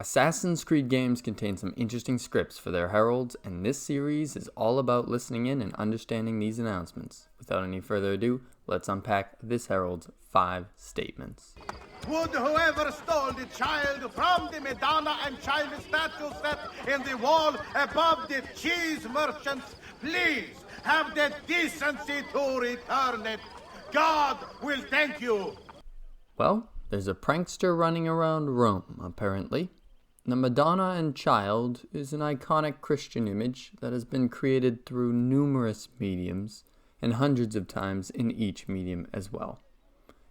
Assassin's Creed games contain some interesting scripts for their heralds, and this series is all about listening in and understanding these announcements. Without any further ado, let's unpack this herald's 5 statements. Would whoever stole the child from the Madonna and child statue set in the wall above the cheese merchants please have the decency to return it? God will thank you. Well, there's a prankster running around Rome, apparently. The Madonna and Child is an iconic Christian image that has been created through numerous mediums and hundreds of times in each medium as well.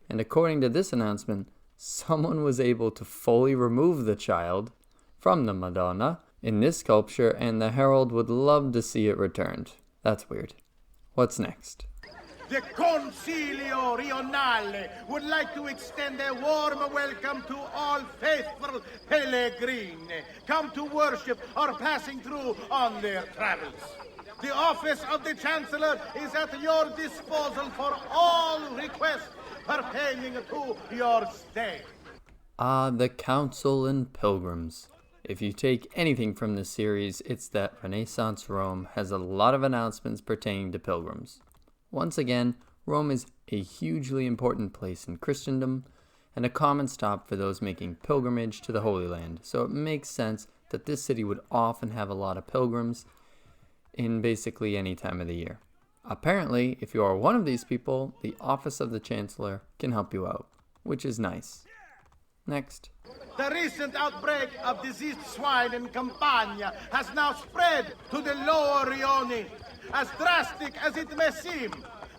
And according to this announcement, someone was able to fully remove the child from the Madonna in this sculpture, and the Herald would love to see it returned. That's weird. What's next? The consiglio rione would like to extend a warm welcome to all faithful pellegrini come to worship or passing through on their travels. The office of the Chancellor is at your disposal for all requests pertaining to your stay. The Council and Pilgrims. If you take anything from this series, it's that Renaissance Rome has a lot of announcements pertaining to pilgrims. Once again, Rome is a hugely important place in Christendom and a common stop for those making pilgrimage to the Holy Land, so it makes sense that this city would often have a lot of pilgrims in basically any time of the year. Apparently, if you are one of these people, the office of the Chancellor can help you out, which is nice. Next. The recent outbreak of diseased swine in Campagna has now spread to the lower rione. As drastic as it may seem,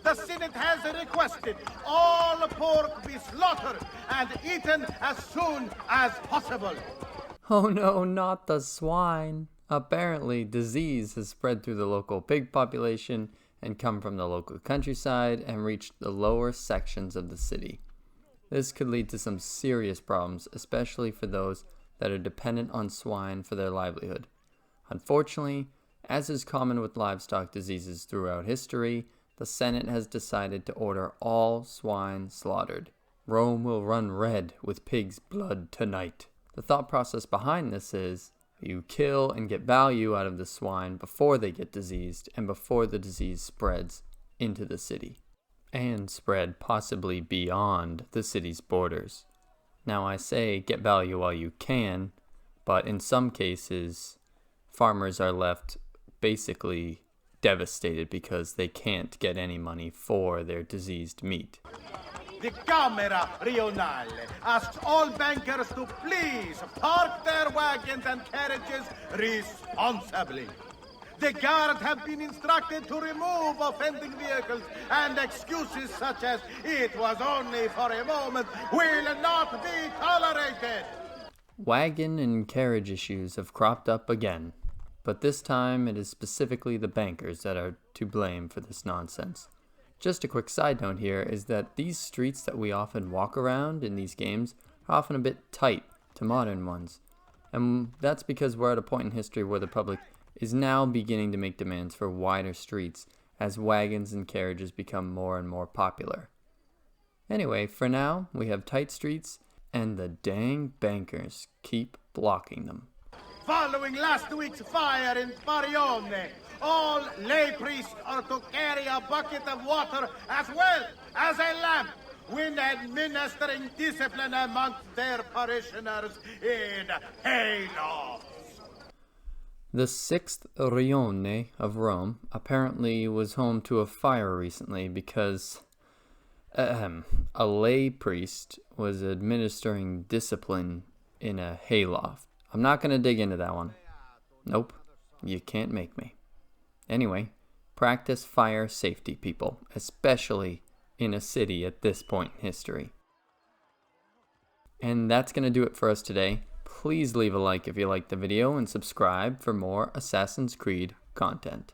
the Senate has requested all pork be slaughtered and eaten as soon as possible. Oh no, not the swine. Apparently, disease has spread through the local pig population and come from the local countryside and reached the lower sections of the city. This could lead to some serious problems, especially for those that are dependent on swine for their livelihood. Unfortunately, as is common with livestock diseases throughout history, the Senate has decided to order all swine slaughtered. Rome will run red with pig's blood tonight. The thought process behind this is you kill and get value out of the swine before they get diseased and before the disease spreads into the city and spread possibly beyond the city's borders. Now I say get value while you can, but in some cases farmers are left basically devastated because they can't get any money for their diseased meat. The Camera Rionale asks all bankers to please park their wagons and carriages responsibly. The guard have been instructed to remove offending vehicles, and excuses such as "it was only for a moment" will not be tolerated. Wagon and carriage issues have cropped up again, but this time it is specifically the bankers that are to blame for this nonsense. Just a quick side note here is that these streets that we often walk around in these games are often a bit tight to modern ones, and that's because we're at a point in history where the public is now beginning to make demands for wider streets as wagons and carriages become more and more popular. Anyway, for now, we have tight streets, and the dang bankers keep blocking them. Following last week's fire in Rione, all lay priests are to carry a bucket of water as well as a lamp when administering discipline amongst their parishioners in halos. The 6th rione of Rome apparently was home to a fire recently because a lay priest was administering discipline in a hayloft. I'm not going to dig into that one. Nope, you can't make me. Anyway, practice fire safety, people, especially in a city at this point in history. And that's going to do it for us today. Please leave a like if you liked the video and subscribe for more Assassin's Creed content.